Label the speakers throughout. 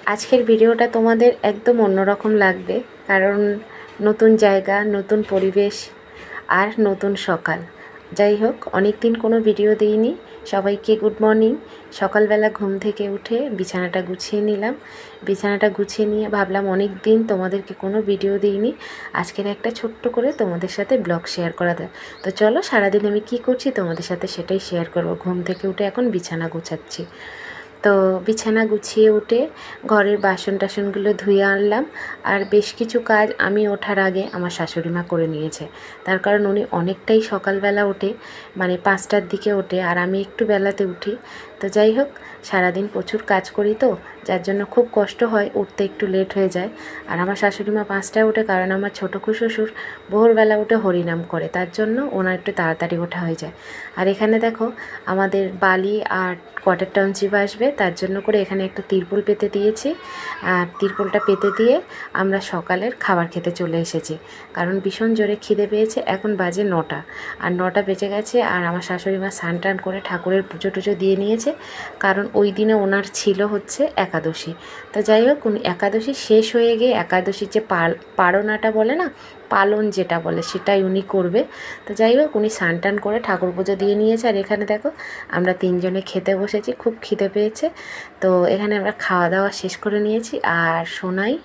Speaker 1: আজকের ভিডিওটা তোমাদের একদম অন্যরকম লাগবে, কারণ নতুন জায়গা, নতুন পরিবেশ আর নতুন সকাল। যাই হোক, অনেক দিন কোনো ভিডিও দিইনি। সবাইকে গুড মর্নিং। সকালবেলা ঘুম থেকে উঠে বিছানাটা গুছিয়ে নিলাম। বিছানাটা গুছিয়ে নিয়ে ভাবলাম অনেক দিন তোমাদেরকে কোনো ভিডিও দিইনি, আজকের একটা ছোট্ট করে তোমাদের সাথে ব্লগ শেয়ার করা যায়। তো চলো, সারাদিন আমি কি করছি তোমাদের সাথে সেটাই শেয়ার করব। ঘুম থেকে উঠে এখন বিছানা গুছাচ্ছি। তো বিছানা গুছিয়ে উঠে ঘরের বাসন টাসনগুলো ধুয়ে আনলাম। আর বেশ কিছু কাজ আমি ওঠার আগে আমার শাশুড়ি মা করে নিয়েছে। তার কারণ উনি অনেকটাই সকালবেলা ওঠে, মানে 5টার দিকে ওঠে, আর আমি একটু বেলাতে উঠি। তো যাই হোক, সারাদিন প্রচুর কাজ করি, তো যার জন্য খুব কষ্ট হয়, উঠতে একটু লেট হয়ে যায়। আর আমার শাশুড়ি মা 5টায় ওঠে, কারণ আমার ছোটো শ্বশুর ভোরবেলা উঠে হরিনাম করে, তার জন্য ওনার একটু তাড়াতাড়ি ওঠা হয়ে যায়। আর এখানে দেখো, আমাদের বালি আর কোয়ার্টার টাউনশিপ আসবে, তার জন্য করে এখানে একটা তিরপল পেতে দিয়েছি। আর তিরপলটা পেতে দিয়ে আমরা সকালের খাবার খেতে চলে এসেছি, কারণ ভীষণ জোরে খিদে পেয়েছে। এখন বাজে 9টা, আর 9টা বেজে গেছে। আর আমার শাশুড়ি মা স্নান টান করে ঠাকুরের পুজো টুজো দিয়ে নিয়েছে, কারণ ওই দিনে ওনার ছিল হচ্ছে একাদশী। তো যাই হোক, উনি একাদশী শেষ হয়ে গিয়ে একাদশীর যে পারনাটা বলে না, পালন যেটা বলে, সেটাই উনি করবে। তো যাই হোক, উনি স্নান টান করে ঠাকুর পুজো দিয়ে নিয়েছে। আর এখানে দেখো, আমরা 3জনে খেতে বসেছি, খুব খিদে পেয়েছে। তো এখানে আমরা খাওয়া দাওয়া শেষ করে নিয়েছি। আর সোনাই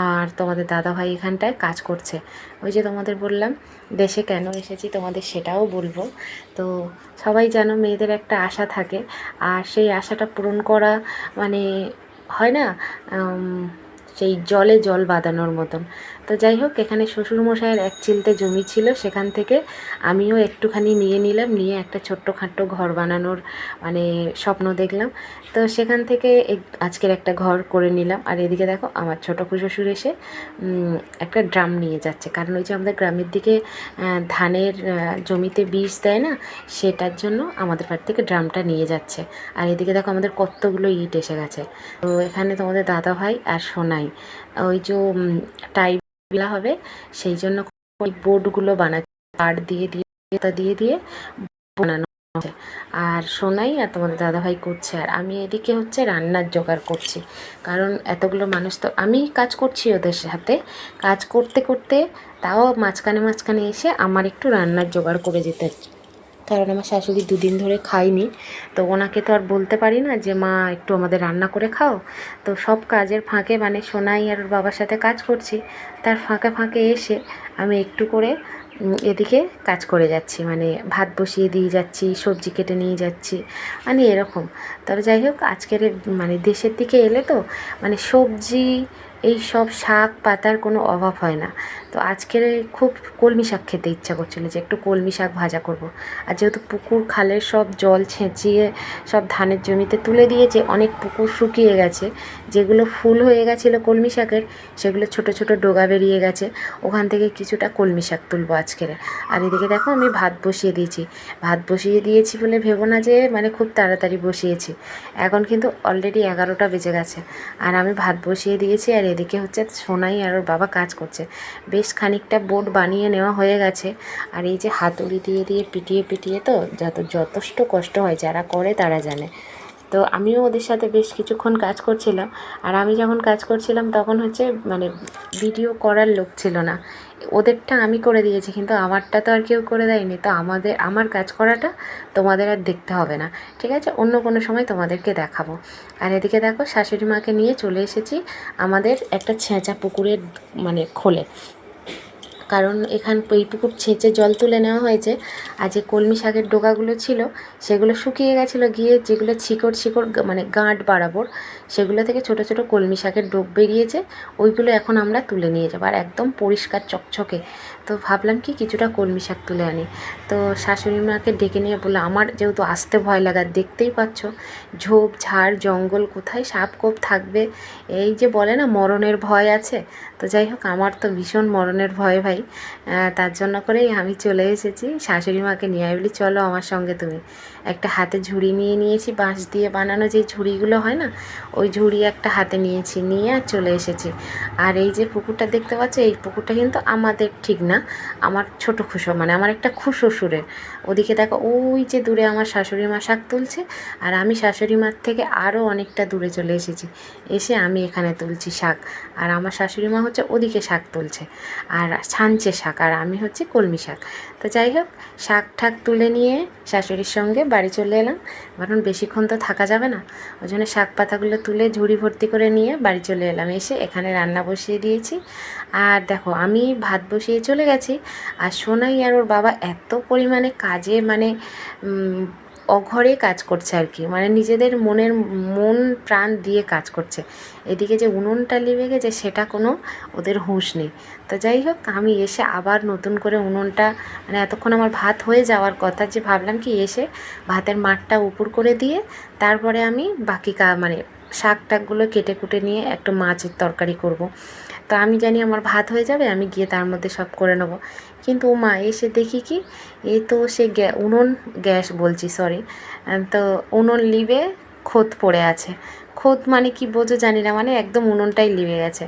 Speaker 1: আর তোমাদের দাদাভাই এখানটায় কাজ করছে। ওই যে তোমাদের বললাম দেশে কেন এসেছি, তোমাদের সেটাও বলবো। তো সবাই জানো, মেয়েদের একটা আশা থাকে, আর সেই আশাটা পূরণ করা মানে হয় না, সেই জলে জল বাঁধানোর মতন। তো যাই হোক, এখানে শ্বশুরমশাইয়ের এক চিলতে জমি ছিল, সেখান থেকে আমিও একটুখানি নিয়ে নিলাম, নিয়ে একটা ছোট্টখাট্টো ঘর বানানোর মানে স্বপ্ন দেখলাম। তো সেখান থেকে আজকের একটা ঘর করে নিলাম। আর এদিকে দেখো, আমার ছোটো শ্বশুর এসে একটা ড্রাম নিয়ে যাচ্ছে, কারণ ওই যে আমাদের গ্রামের দিকে ধানের জমিতে বীজ দেয় না, সেটার জন্য আমাদের বাড়ি থেকে ড্রামটা নিয়ে যাচ্ছে। আর এদিকে দেখো, আমাদের কতগুলো ইট এসে গেছে। তো এখানে তোমাদের দাদাভাই আর সোনাই ওই যে টাইপগুলো হবে, সেই জন্য ওই বোর্ডগুলো বানাচ্ছে, কাঠ দিয়ে দিয়ে দিয়ে বানানো হচ্ছে। আর সোনাই আর তোমাদের দাদাভাই করছে, আর আমি এদিকে হচ্ছে রান্নার জোগাড় করছি। কারণ এতগুলো মানুষ, তো আমি কাজ করছি ওদের সাথে, কাজ করতে করতে তাও মাঝখানে মাঝখানে এসে আমার একটু রান্নার জোগাড় করে যেতে হচ্ছে। কারণ আমার শাশুড়ি 2 দিন ধরে খায়নি, তো ওনাকে তো আর বলতে পারি না যে মা একটু আমাদের রান্না করে খাও। তো সব কাজের ফাঁকে, মানে সোনাই আর ওর বাবার সাথে কাজ করছি, তার ফাঁকে ফাঁকে এসে আমি একটু করে এদিকে কাজ করে যাচ্ছি, মানে ভাত বসিয়ে দিয়ে যাচ্ছি, সবজি কেটে নিয়ে যাচ্ছি, মানে এরকম। তবে যাই হোক, আজকের মানে দেশের দিকে এলে তো মানে সবজি, এই সব শাক পাতার কোনো অভাব হয় না। তো আজকের খুব কলমি শাক খেতে ইচ্ছা করছিলো, যে একটু কলমি শাক ভাজা করব। আর যেহেতু পুকুর খালের সব জল ছেঁচিয়ে সব ধানের জমিতে তুলে দিয়েছে, অনেক পুকুর শুকিয়ে গেছে, যেগুলো ফুল হয়ে গেছিলো কলমি শাকের, সেগুলো ছোট ছোট ডগা বেরিয়ে গেছে, ওখান থেকে কিছুটা কলমি শাক তুলবো আজকের। আর এদিকে দেখো, আমি ভাত বসিয়ে দিয়েছি। ভাত বসিয়ে দিয়েছি বলে ভেবো না যে মানে খুব তাড়াতাড়ি বসিয়েছি, এখন কিন্তু অলরেডি 11টা বেজে গেছে, আর আমি ভাত বসিয়ে দিয়েছি। আর এদিকে হচ্ছে সোনাই আর ওর বাবা কাজ করছে। বেশ খানিকটা বোর্ড বানিয়ে নেওয়া হয়ে গেছে। আর এই যে হাতুড়ি দিয়ে দিয়ে পিটিয়ে পিটিয়ে, তো যথেষ্ট কষ্ট হয়, যারা করে তারা জানে। তো আমিও ওদের সাথে বেশ কিছুক্ষণ কাজ করছিলাম। আর আমি যখন কাজ করছিলাম তখন হচ্ছে মানে ভিডিও করার লোক ছিল না, ওদেরটা আমি করে দিয়েছি, কিন্তু আমারটা তো আর কেউ করে দেয়নি। তো আমার কাজ করাটা তোমাদের আর দেখতে হবে না, ঠিক আছে, অন্য কোনো সময় তোমাদেরকে দেখাবো। আর এদিকে দেখো, শাশুড়ি মাকে নিয়ে চলে এসেছি আমাদের একটা ছেঁচা পুকুরের মানে খোলে, কারণ এই পুকুর ছেঁচে জল তুলে নেওয়া হয়েছে। আর যে কলমি শাকের ডগাগুলো ছিল, সেগুলো শুকিয়ে গেছিলো, গিয়ে যেগুলো শিকড় মানে গাঁট বরাবর, সেগুলো থেকে ছোট ছোট কলমি শাকের ডোক বেরিয়েছে, ওইগুলো এখন আমরা তুলে নিয়ে যাবো, আর একদম পরিষ্কার চকচকে। তো ভাবলাম কি কিছুটা কলমি শাক তুলে আনি। তো শাশুড়ি মাকে ডেকে নিয়ে বললো, আমার যেহেতু আসতে ভয় লাগার, দেখতেই পাচ্ছ ঝোপ ঝাড় জঙ্গল, কোথায় সাপ কোপ থাকবে, এই যে বলে না মরণের ভয় আছে। তো যাই হোক, আমার তো ভীষণ মরণের ভয় ভাই, হয়, তার জন্য করেই আমি চলে এসেছি শাশুড়ি মাকে নিয়ে। আমি বলি চলো আমার সঙ্গে তুমি। একটা হাতে ঝুড়ি নিয়ে নিয়েছি, বাঁশ দিয়ে বানানো যে ঝুড়িগুলো হয় না, ওই ঝুড়ি একটা হাতে নিয়েছি, নিয়ে আর চলে এসেছি। আর এই যে পুকুরটা দেখতে পাচ্ছ, এই পুকুরটা কিন্তু আমাদের ঠিক না, আমার ছোটো খুশো, মানে আমার একটা খুশ্বশুরের। ওদিকে দেখো ওই যে দূরে আমার শাশুড়ি মা শাক তুলছে, আর আমি শাশুড়ি মার থেকে আরও অনেকটা দূরে চলে এসেছি, এসে আমি এখানে তুলছি শাক। আর আমার শাশুড়ি মা হচ্ছে ওদিকে শাক তুলছে, আর ছানছে শাক, আর আমি হচ্ছে কলমি শাক। তো যাই হোক, শাক ঠাক তুলে নিয়ে শাশুড়ির সঙ্গে বাড়ি চলে এলাম, কারণ বেশিক্ষণ তো থাকা যাবে না। ওই জন্য শাক পাতাগুলো তুলে ঝুড়ি ভর্তি করে নিয়ে বাড়ি চলে এলাম। এসে এখানে রান্না বসিয়ে দিয়েছি। আর দেখো আমি ভাত বসিয়ে চলে গেছি, আর সোনাই আর ওর বাবা এত পরিমাণে কাজে মানে অঘরে কাজ করছে আর কি, মানে নিজেদের মন প্রাণ দিয়ে কাজ করছে। এদিকে যে উনুনটা লিভে গেছে সেটা কোনো ওদের হুঁশ নেই। তো যাই হোক, আমি এসে আবার নতুন করে উনুনটা, মানে এতক্ষণ আমার ভাত হয়ে যাওয়ার কথা, যে ভাবলাম কি এসে ভাতের মাঠটা উপর করে দিয়ে তারপরে আমি বাকি মানে শাক টাকগুলো কেটে কুটে নিয়ে একটু মাছের তরকারি করব। তো আমি জানি আমার ভাত হয়ে যাবে, আমি গিয়ে তার মধ্যে সব করে নেব। কিন্তু মা এসে দেখি কি, এই তো সে গ্যাস বলছি সরি, তো উনুন লিবে খোদ পড়ে আছে। খোদ মানে কি বোঝো জানি না, মানে একদম উনুনটাই লিবে গেছে।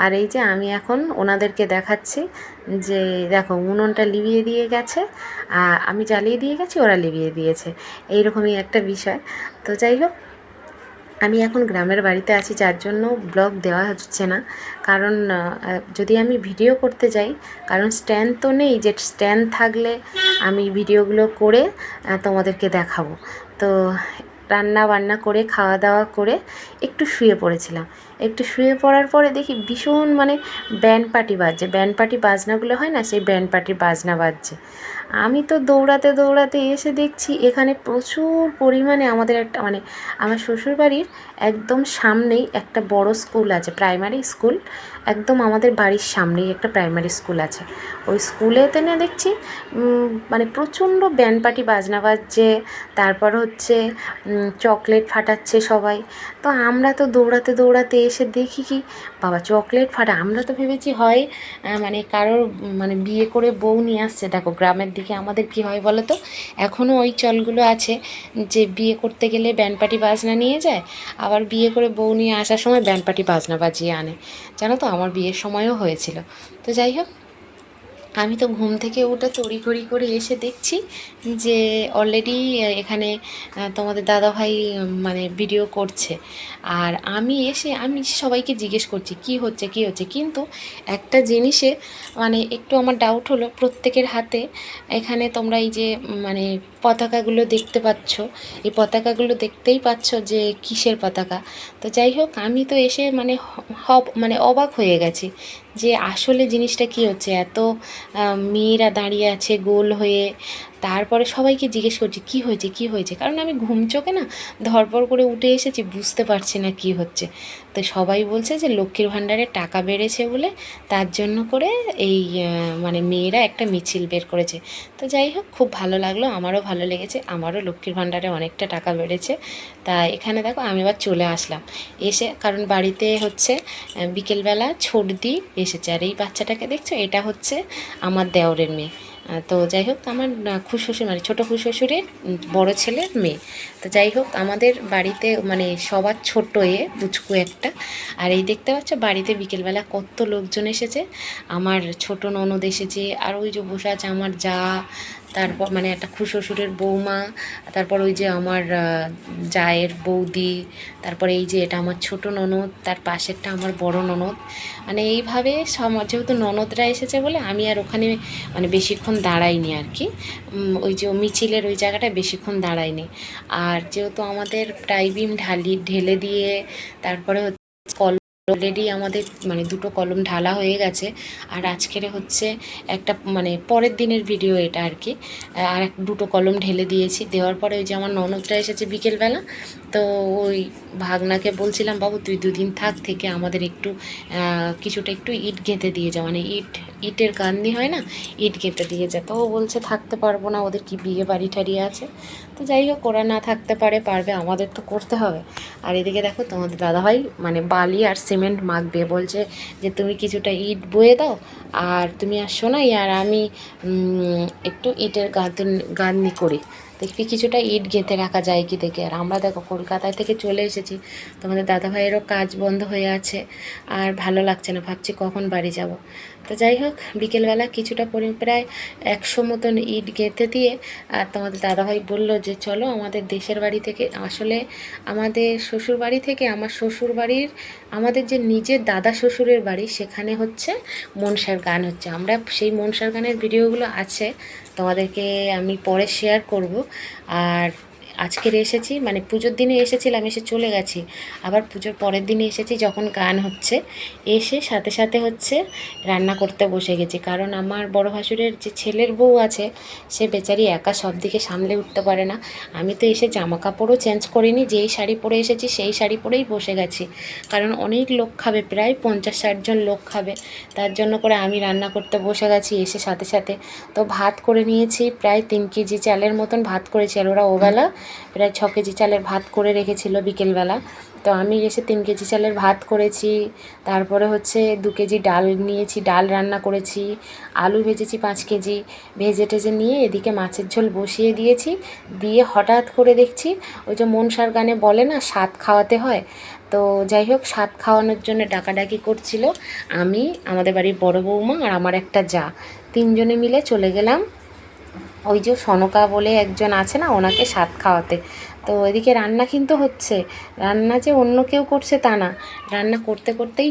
Speaker 1: আর এই যে আমি এখন ওনাদেরকে দেখাচ্ছি যে দেখো উনুনটা লিভিয়ে দিয়ে গেছে, আর আমি জ্বালিয়ে দিয়ে গেছি, ওরা লিভিয়ে দিয়েছে, এইরকমই একটা বিষয়। তো যাই হোক, আমি এখন গ্রামের বাড়িতে আছি, যার জন্য ব্লগ দেওয়া হচ্ছে না। কারণ যদি আমি ভিডিও করতে যাই, কারণ স্ট্যান্ড তো নেই যে স্ট্যান্ড থাকলে আমি ভিডিওগুলো করে তোমাদেরকে দেখাবো। তো রান্না বান্না করে খাওয়া দাওয়া করে একটু শুয়ে পড়েছিলাম। একটু শুয়ে পড়ার পরে দেখি ভীষণ মানে ব্যান্ড পার্টি বাজছে, ব্যান্ড পার্টি বাজনাগুলো হয় না, সেই ব্যান্ড পার্টির বাজনা বাজছে। আমি তো দৌড়াতে দৌড়াতে এসে দেখছি এখানে প্রচুর পরিমাণে আমাদের একটা মানে আমার শ্বশুরবাড়ির একদম সামনেই একটা বড় স্কুল আছে, প্রাইমারি স্কুল। একদম আমাদের বাড়ির সামনেই একটা প্রাইমারি স্কুল আছে। ওই স্কুলেতে না দেখছি মানে প্রচণ্ড ব্যান্ড পার্টি বাজনা বাজছে, তারপর হচ্ছে চকলেট ফাটাচ্ছে সবাই। তো আমরা তো দৌড়াতে দৌড়াতে এসে দেখি কি, বাবা চকলেট ফাটা! আমরা তো ভেবেছি হয় মানে কারোর মানে বিয়ে করে বউ নিয়ে আসছে। দেখো গ্রামের দিকে আমাদের কি হয় বলো তো, এখনও ওই চলগুলো আছে যে বিয়ে করতে গেলে ব্যান্ড পার্টি বাজনা নিয়ে যায়, আবার বিয়ে করে বউ নিয়ে আসার সময় ব্যান্ড পার্টি বাজনা বাজিয়ে আনে। জানো তো, আমার বিয়ের সময়ও হয়েছিল। তো যাই হোক, আমি তো ঘুম থেকে উঠে তড়িঘড়ি করে এসে দেখছি যে অলরেডি এখানে তোমাদের দাদাভাই মানে ভিডিও করছে। আর আমি এসে আমি সবাইকে জিজ্ঞেস করছি কি হচ্ছে কী হচ্ছে, কিন্তু একটা জিনিসে মানে একটু আমার ডাউট হলো, প্রত্যেকের হাতে এখানে তোমরা এই যে মানে পতাকাগুলো দেখতে পাচ্ছ, এই পতাকাগুলো দেখতেই পাচ্ছ যে কিসের পতাকা। তো যাই হোক, আমি তো এসে মানে মানে অবাক হয়ে গেছি যে আসলে জিনিসটা কী হচ্ছে। এত মেয়েরা দাঁড়িয়ে আছে গোল হয়ে, তারপরে সবাইকে জিজ্ঞেস করছি কী হয়েছে কী হয়েছে, কারণ আমি ঘুম চোখে না ধরপড় করে উঠে এসেছি, বুঝতে পারছি না কী হচ্ছে। তো সবাই বলছে যে লক্ষ্মীর ভাণ্ডারে টাকা বেড়েছে বলে, তার জন্য করে এই মানে মেয়েরা একটা মিছিল বের করেছে। তো যাই হোক, খুব ভালো লাগলো, আমারও ভালো লেগেছে, আমারও লক্ষ্মীর ভাণ্ডারে অনেকটা টাকা বেড়েছে। তা এখানে দেখো আমি আবার চলে আসলাম, এসে কারণ বাড়িতে হচ্ছে বিকেলবেলা ছোটদি এসেছে, আর এই বাচ্চাটাকে দেখছো, এটা হচ্ছে আমার দেওরের মেয়ে। তো যাই হোক, আমার খুড়শ্বশুর মানে ছোটো খুড়শ্বশুরের বড় ছেলের মেয়ে। তো যাই হোক, আমাদের বাড়িতে মানে সবার ছোট পুচকু একটা। আর এই দেখতে পাচ্ছ বাড়িতে বিকেলবেলা কত লোকজন এসেছে। আমার ছোট ননদ এসেছে, আর ওই যে বসে আছে আমার যা, তারপর মানে একটা খুড়শ্বশুরের বৌমা, তারপর ওই যে আমার জায়ের বৌদি, তারপরে এই যে এটা আমার ছোট ননদ, তার পাশেরটা আমার বড় ননদ। মানে এইভাবে যেহেতু ননদরা এসেছে বলে আমি আর ওখানে মানে বেশিক্ষণ দাঁড়াইনি আর কি, ওই যে মিছিলের ওই জায়গাটায় বেশিক্ষণ দাঁড়াইনি। আর যেহেতু আমাদের টাইবিম ঢেলে দিয়ে তারপরে অলরেডি আমাদের মানে দুটো কলম ঢালা হয়ে গেছে। আর আজকের হচ্ছে একটা মানে পরের দিনের ভিডিও এটা আর কি, আর দুটো কলম ঢেলে দিয়েছি, দেওয়ার পরে ওই যে আমার ননদটা এসেছে বিকেলবেলা, তো ওই ভাগনাকে বলছিলাম, বাবু তুই দুদিন থাক, থেকে আমাদের একটু কিছুটা একটু ইট গেঁথে দিয়ে যা, মানে ইটের গান্ধি হয় না, ইট গেঁথে দিয়ে যা। তো ও বলছে থাকতে পারবো না, ওদের কি বিয়ে বাড়ি টাড়ি আছে। তো যাই হোক, ওরা না থাকতে পারবে, আমাদের তো করতে হবে। আর এদিকে দেখো তোমাদের দাদাভাই মানে বালি আর সিমেন্ট মাখবে, বলছে যে তুমি কিছুটা ইট বয়ে দাও আর তুমি আর শোনাই, আর আমি একটু ইটের গাঁথনি করি, দেখবি কিছুটা ইট গেঁথে রাখা যায় কি দেখে। আর আমরা দেখো কলকাতায় থেকে চলে এসেছি, তোমাদের দাদাভাইয়েরও কাজ বন্ধ হয়ে আছে, আর ভালো লাগছে না, ভাবছি কখন বাড়ি যাব। তো যাই হোক, বিকেলবেলা কিছুটা প্রায় 100 মতন ইট গেঁথে দিয়ে, আর তোমাদের দাদাভাই বললো যে চলো আমাদের দেশের বাড়ি থেকে, আসলে আমাদের শ্বশুর বাড়ি থেকে আমার শ্বশুর বাড়ির, আমাদের যে নিজের দাদা শ্বশুরের বাড়ি, সেখানে হচ্ছে মনসার গান হচ্ছে। আমরা সেই মনসার গানের ভিডিওগুলো আছে, তোমাদেরকে আমি পরে শেয়ার করব। আর আজকের এসেছি, মানে পুজোর দিনে এসেছিলাম, এসে চলে গেছি, আবার পুজোর পরের দিনে এসেছি যখন গান হচ্ছে, এসে সাথে সাথে হচ্ছে রান্না করতে বসে গেছি। কারণ আমার বড় ভাসুরের যে ছেলের বউ আছে, সে বেচারি একা সব দিকে সামলে উঠতে পারে না। আমি তো এসে জামা কাপড়ও চেঞ্জ করিনি, যেই শাড়ি পরে এসেছি সেই শাড়ি পরেই বসে গেছি, কারণ অনেক লোক খাবে, প্রায় 50-60 জন লোক খাবে, তার জন্য করে আমি রান্না করতে বসে গেছি এসে সাথে সাথে। তো ভাত করে নিয়েছি, প্রায় 3 কেজি চালের মতন ভাত করেছি, আর ওরা ওবেলা প্রায় 6 কেজি চালের ভাত করে রেখেছিল বিকেলবেলা। তো আমি এসে 3 কেজি চালের ভাত করেছি, তারপরে হচ্ছে 2 কেজি ডাল নিয়েছি, ডাল রান্না করেছি, আলু ভেজেছি 5 কেজি, ভেজে টেজে নিয়ে এদিকে মাছের ঝোল বসিয়ে দিয়েছি। দিয়ে হঠাৎ করে দেখছি ওই যে মনসার গানে বলে না স্বাদ খাওয়াতে হয়, তো যাই হোক স্বাদ খাওয়ানোর জন্য ডাকাডাকি করছিল। আমি, আমাদের বাড়ির বড় বৌমা আর আমার একটা জা, 3 জনে মিলে চলে গেলাম ওই যে সনকা বলে একজন আছে না, ওনাকে স্বাদ খাওয়াতে। তো এদিকে রান্না কিন্তু হচ্ছে, রান্না যে অন্য কেউ করছে তা না, রান্না করতে করতেই